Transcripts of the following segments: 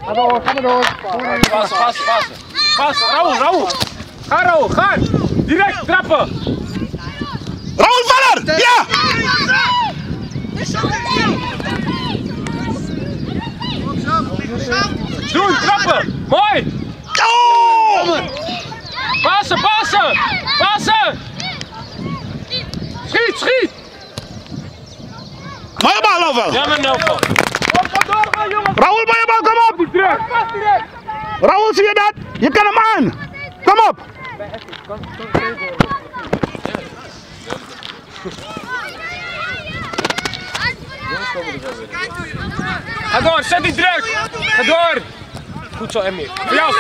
Ga door, ga maar door. Passen. Pas, Raoul. Ga Raoul, ga. Direct trappen. Raoul Valler! Ja! Doen, trappen. Mooi. Oh! Passen. Schiet. Mooie bal over. Ja, met Nelval. Raoul, mooie bal, kom op! Raoul, zie je dat? Je kan hem aan! Kom op! Ga door, zet die druk. Ga door. Goed zo, Emmy. Voor jou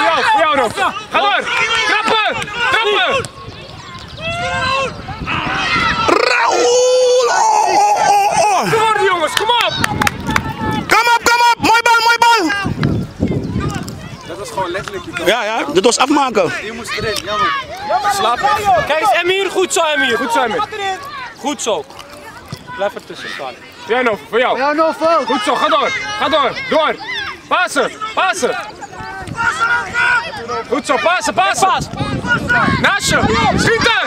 nog. Ga door. Trappen. Raoul! Oh. Door jongens, kom op. Kom op! Mooi bal! Dat was gewoon letterlijk. Ja, dit was afmaken. Je moest erin, jammer. Slapen. Kijk eens, Emmy, goed zo, Emmy. Goed zo. Blijf ertussen staan. Voor jou. Ja, no fout. Goed zo, ga door. Door. Passen. Goed zo, passen. Naast je. Schieten.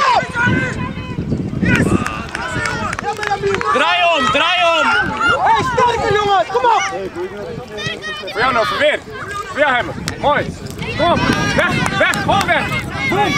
Draai om. Hey, sterker jongen, kom op. Voor jou weer. Voor jou, Hemmer. Mooi. Kom op. Weg. Gewoon weg. Boom.